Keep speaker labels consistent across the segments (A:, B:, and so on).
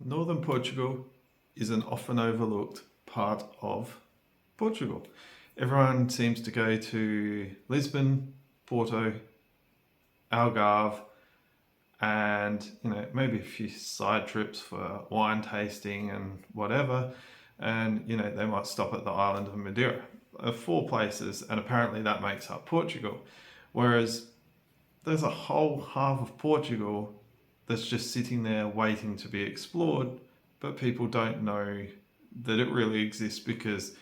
A: Northern Portugal is an often overlooked part of Portugal. Everyone seems to go to Lisbon, Porto, Algarve, and maybe a few side trips for wine tasting and whatever. And they might stop at the island of Madeira. 4 places, and apparently that makes up Portugal. Whereas there's a whole half of Portugal that's just sitting there waiting to be explored, but people don't know that it really exists because,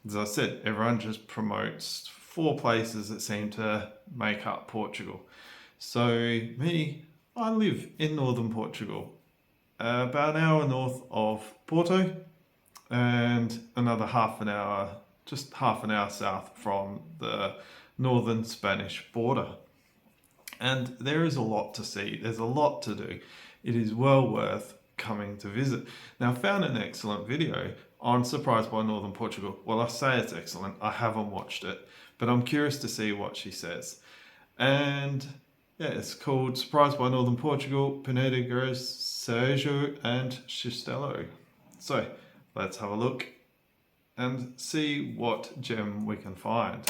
A: as I said, everyone just promotes 4 places that seem to make up Portugal. So I live in northern Portugal, about an hour north of Porto, and another just half an hour south from the northern Spanish border. And there is a lot to see, there's a lot to do. It is well worth coming to visit. Now, I found an excellent video on Surprised by Northern Portugal. Well, I say it's excellent, I haven't watched it, but I'm curious to see what she says. And yeah, it's called Surprised by Northern Portugal, Peneda Gross, Sergio and Chistello. So let's have a look and see what gem we can find.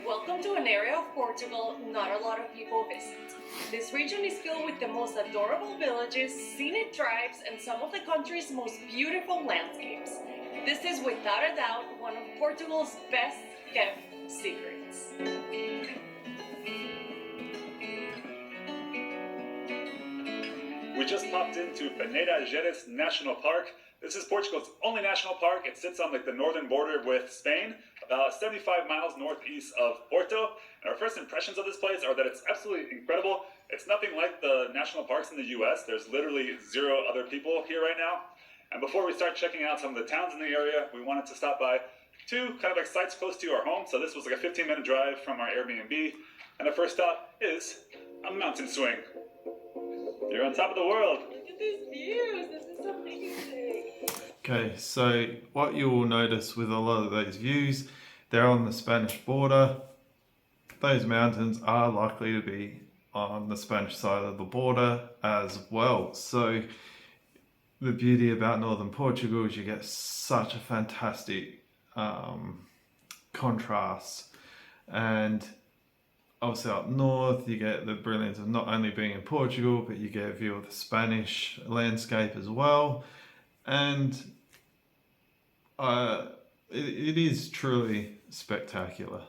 B: Welcome to an area of Portugal not a lot of people visit. This region is filled with the most adorable villages, scenic drives, and some of the country's most beautiful landscapes. This is without a doubt one of Portugal's best kept secrets.
C: We just popped into Peneda Gerês National Park. This is Portugal's only national park. It sits on the northern border with Spain, about 75 miles northeast of Porto. And our first impressions of this place are that it's absolutely incredible. It's nothing like the national parks in the US. There's literally 0 other people here right now. And before we start checking out some of the towns in the area, we wanted to stop by 2 kind of like sites close to our home. So this was like a 15-minute drive from our Airbnb. And the first stop is a mountain swing. You're on top of the world.
B: Look at these views, this is amazing.
A: Okay, so what you will notice with a lot of those views, they're on the Spanish border. Those mountains are likely to be on the Spanish side of the border as well. So the beauty about northern Portugal is you get such a fantastic contrast. And obviously up north you get the brilliance of not only being in Portugal, but you get a view of the Spanish landscape as well. And it is truly spectacular.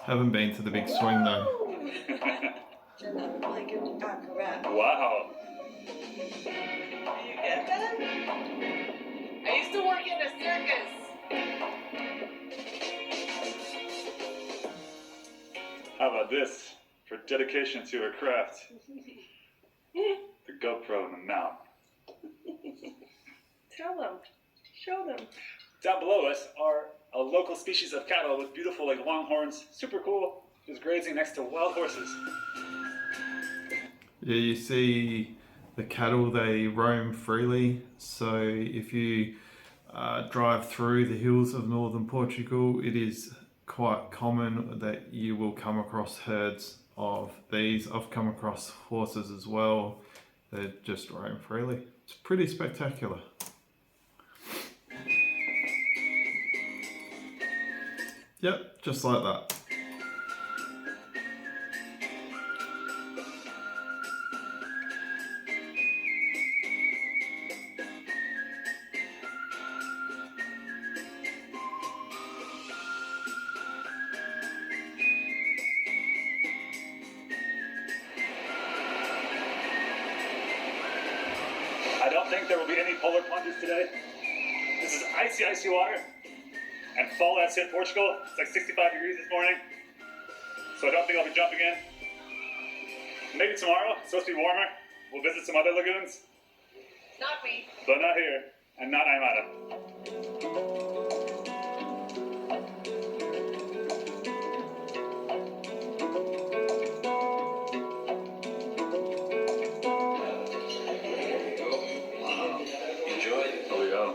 A: Haven't been to the big swing though.
C: Wow.
B: You get that? I used to work in a circus.
C: How about this for dedication to her craft? The GoPro in the mouth.
B: Tell them. Show them.
C: Down below us are a local species of cattle with beautiful long horns. Super cool. Just grazing next to wild horses.
A: Yeah, you see the cattle, they roam freely. So if you drive through the hills of northern Portugal, it is quite common that you will come across herds of these. I've come across horses as well. They just roam freely. It's pretty spectacular. Yep, just like that.
C: I don't think there will be any polar plunges today. This is icy, icy water. And fall has hit Portugal. It's like 65 degrees this morning. So I don't think I'll be jumping in. Maybe tomorrow. It's supposed to be warmer. We'll visit some other lagoons.
B: Not me.
C: But not here. And not Aymara.
D: Enjoy.
C: Oh, yeah.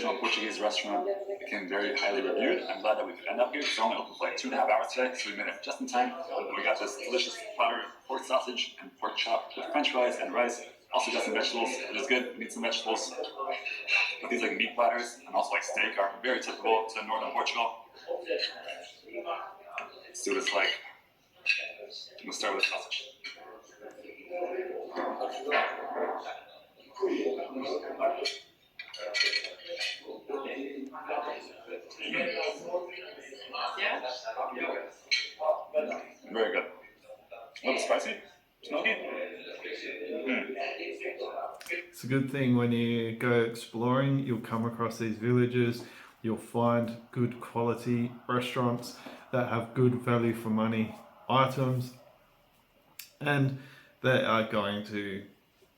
C: traditional Portuguese restaurant became very highly reviewed. I'm glad that we could end up here. It's only open for like 2.5 hours today, so we made it just in time. And we got this delicious platter of pork sausage and pork chop with French fries and rice. Also got some vegetables. It is good. We need some vegetables. But these like meat platters and also like steak are very typical to Northern Portugal. Let's see what it's like. I'm gonna start with the sausage.
B: Yeah.
C: Very good. A little spicy, smoky.
A: It's a good thing when you go exploring, you'll come across these villages, you'll find good quality restaurants that have good value for money items, and they are going to,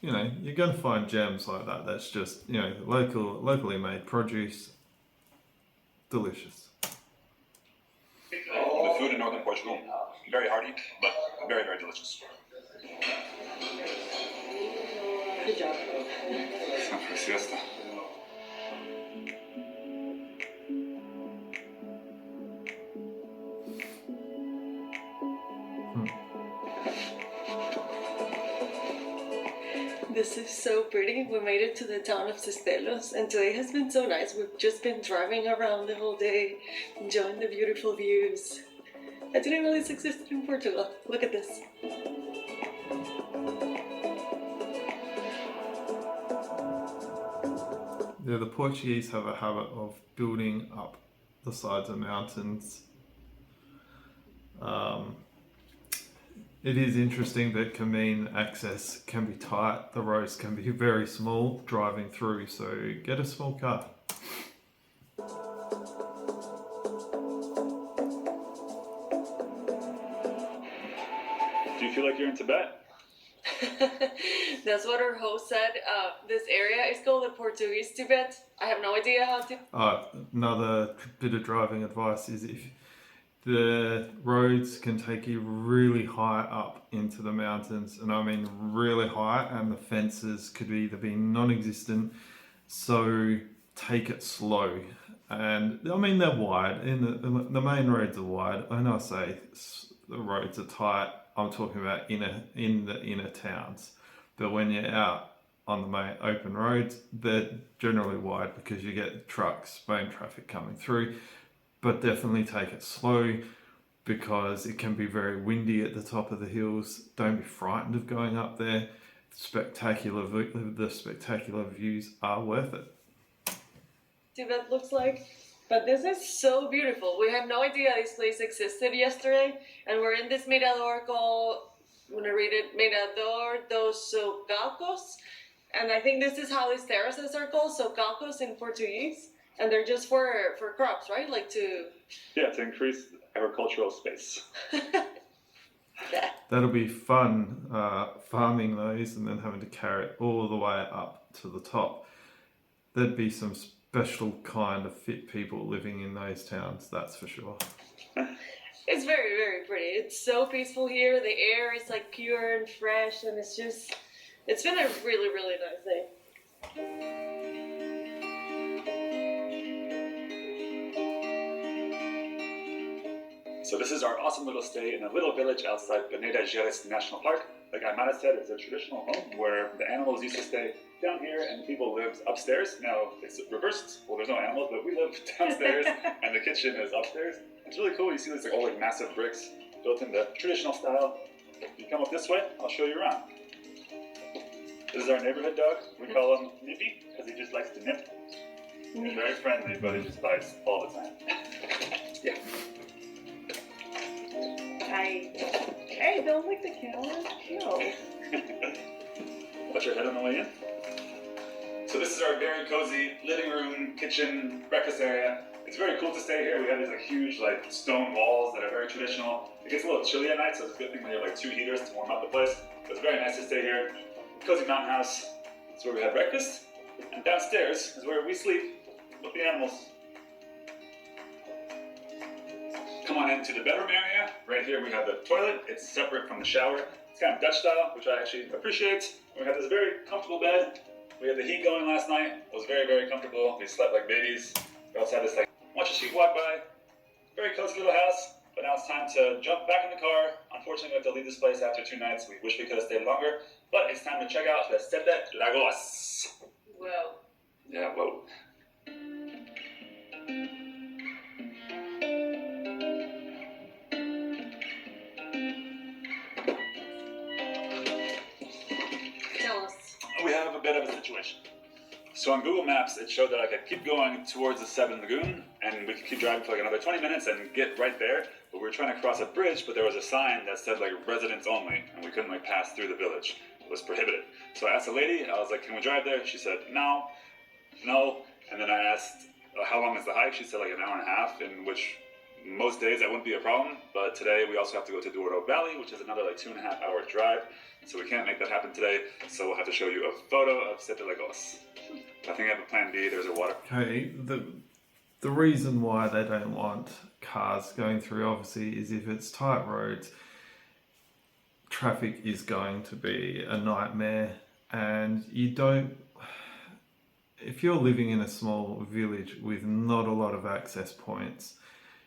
A: you're going to find gems like that. That's just, locally made produce, delicious.
C: The food in Northern Portugal, very hearty, but very, very delicious.
B: Good job.
C: Time for a siesta.
B: This is so pretty. We made it to the town of Sistelos, and today has been so nice. We've just been driving around the whole day, enjoying the beautiful views. I didn't realize this existed in Portugal. Look at this.
A: Yeah, the Portuguese have a habit of building up the sides of mountains. It is interesting that can mean access can be tight, the roads can be very small driving through, so get a small car.
C: Do you feel like you're in Tibet?
B: That's what our host said. This area is called the Portuguese Tibet. I have no idea how to.
A: Another bit of driving advice is if the roads can take you really high up into the mountains, and I mean really high, and the fences could either be non-existent, so take it slow. And I mean they're wide, the main roads are wide. When I say the roads are tight, I'm talking about in the inner towns. But when you're out on the main open roads, they're generally wide because you get trucks, main traffic coming through. But definitely take it slow because it can be very windy at the top of the hills. Don't be frightened of going up there. The spectacular views are worth it.
B: Tibet looks like. But this is so beautiful. We had no idea this place existed yesterday, and we're in this mirador called, I'm gonna read it, Mirador dos Socalcos, and I think this is how these terraces are called, Socalcos in Portuguese, and they're just for crops, right? Like to...
C: Yeah, to increase agricultural space.
B: Yeah.
A: That'll be fun, farming those and then having to carry it all the way up to the top. There'd be some special kind of fit people living in those towns, that's for sure.
B: It's very, very pretty. It's so peaceful here. The air is like pure and fresh, and it's been a really, really nice day.
C: So this is our awesome little stay in a little village outside Peneda National Park. Like Aymara said, it's a traditional home where the animals used to stay down here and people lived upstairs. Now it's reversed. Well, there's no animals, but we live downstairs and the kitchen is upstairs. It's really cool. You see these like all like massive bricks built in the traditional style. If you come up this way, I'll show you around. This is our neighborhood dog. We call him Nippy because he just likes to nip. He's very friendly, but he just bites all the time. Yeah.
B: Hey, don't lick the camera. No.
C: Put your head on the way in. So this is our very cozy living room, kitchen, breakfast area. It's very cool to stay here. We have these like huge like stone walls that are very traditional. It gets a little chilly at night, so it's a good thing we have like 2 heaters to warm up the place. But it's very nice to stay here. Cozy mountain house. That's where we have breakfast. And downstairs is where we sleep with the animals. Come on into the bedroom area. Right here we have the toilet. It's separate from the shower. It's kind of Dutch style, which I actually appreciate. We have this very comfortable bed. We had the heat going last night. It was very, very comfortable. We slept like babies. We also had this like watch a sheep walk by. Very cozy little house. But now it's time to jump back in the car. Unfortunately, we have to leave this place after 2 nights. We wish we could have stayed longer. But it's time to check out the Sete Lagos.
B: Whoa.
C: Yeah, whoa.
B: Tell us.
C: We have a bit of a situation. So on Google Maps, it showed that I could keep going towards the Seven Lagoon, and we could keep driving for like another 20 minutes and get right there. But we were trying to cross a bridge, but there was a sign that said like residents only, and we couldn't like pass through the village. It was prohibited. So I asked the lady, I was like, can we drive there? She said, no. And then I asked, how long is the hike? She said like an hour and a half, in which most days that wouldn't be a problem. But today we also have to go to Douro Valley, which is another like 2.5 hour drive. So we can't make that happen today. So we'll have to show you a photo of Sete Lagos. I think I have a plan B. There's a water.
A: Okay, the reason why they don't want cars going through, obviously, is if it's tight roads, traffic is going to be a nightmare, and you don't. If you're living in a small village with not a lot of access points,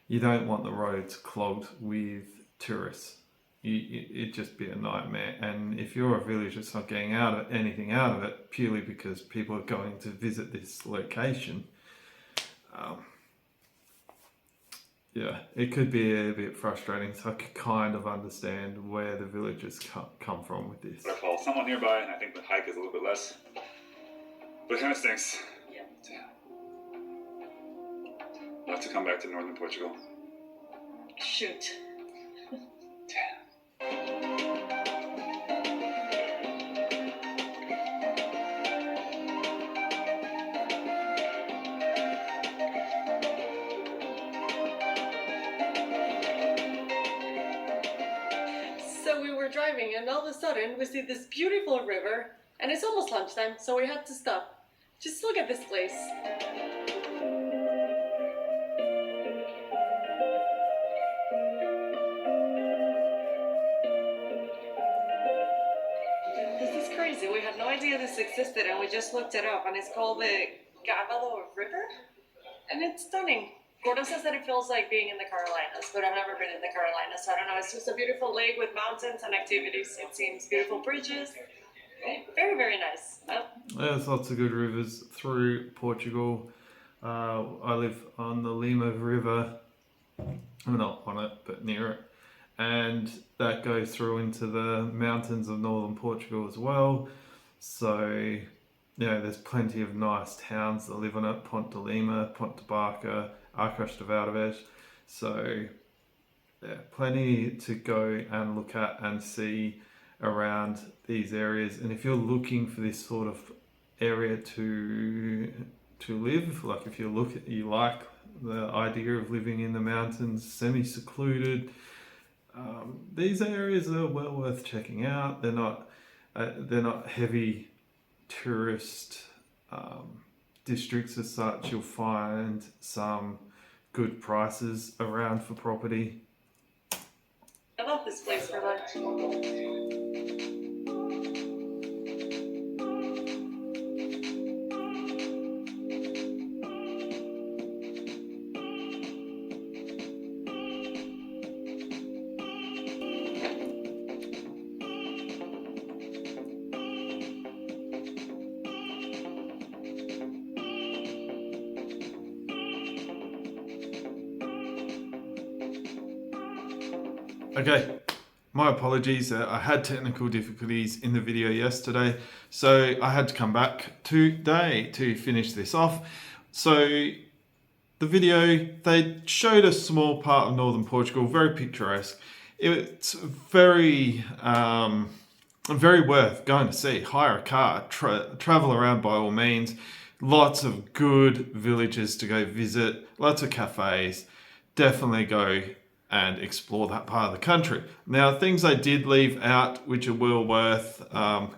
A: you don't want the roads clogged with tourists. It'd just be a nightmare. And if you're a village that's not getting anything out of it purely because people are going to visit this location, yeah, it could be a bit frustrating. So I could kind of understand where the villagers come from with this.
C: I call someone nearby, and I think the hike is a little bit less. But it kind of stinks.
B: Yeah.
C: Damn. I'll have to come back to Northern Portugal.
B: Shoot.
C: Damn.
B: So we were driving, and all of a sudden we see this beautiful river, and it's almost lunchtime, so we had to stop. Just look at this place. This is crazy. We had no idea this existed, and we just looked it up, and it's called the Gavalo River, and it's stunning. Gordon says that it feels like being in the Carolinas, but I've never been in the Carolinas, so I don't know. It's just a beautiful lake with mountains and activities. It seems beautiful bridges. Very, very nice.
A: There's lots of good rivers through Portugal. I live on the Lima River. I'm not on it, but near it. And that goes through into the mountains of northern Portugal as well. So, there's plenty of nice towns that live on it. Ponte de Lima, Ponte de Barca, Arcos de Valdevez. So, plenty to go and look at and see around these areas. And if you're looking for this sort of area to live, like if you like the idea of living in the mountains, semi-secluded, these areas are well worth checking out. They're not heavy tourist districts as such. You'll find some good prices around for property.
B: I love this place for lunch.
A: Okay, my apologies. I had technical difficulties in the video yesterday, so I had to come back today to finish this off. So the video, they showed a small part of northern Portugal, very picturesque. It's very worth going to see. Hire a car, travel around by all means. Lots of good villages to go visit, lots of cafes. Definitely go and explore that part of the country. Now, things I did leave out, which are well worth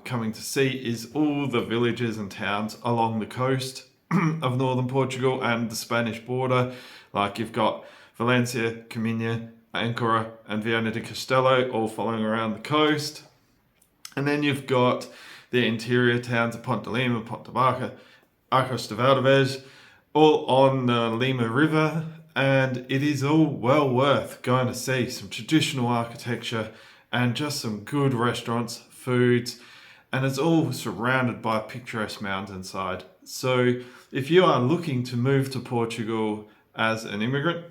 A: coming to see, is all the villages and towns along the coast of northern Portugal and the Spanish border. Like you've got Valencia, Cominha, Ancora, and Viana do Castelo all following around the coast. And then you've got the interior towns of Ponte Lima, Ponte Barca, Arcos de Valdevez, all on the Lima River, and it is all well worth going to see some traditional architecture and just some good restaurants, foods, and it's all surrounded by a picturesque mountainside. So if you are looking to move to Portugal as an immigrant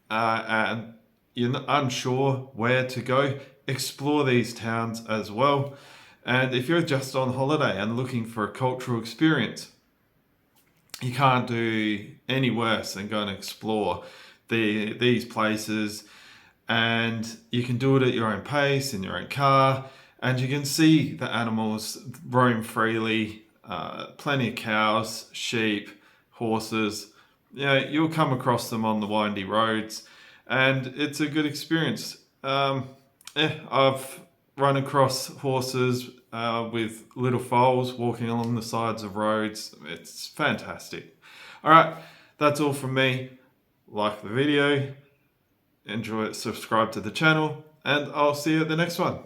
A: and you're unsure where to go, explore these towns as well. And if you're just on holiday and looking for a cultural experience, you can't do any worse than go and explore these places, and you can do it at your own pace in your own car, and you can see the animals roam freely. Plenty of cows, sheep, horses. You'll come across them on the windy roads, and it's a good experience. I've run across horses with little foals walking along the sides of roads. It's fantastic. All right, that's all from me. Like the video, enjoy it, subscribe to the channel, and I'll see you at the next one.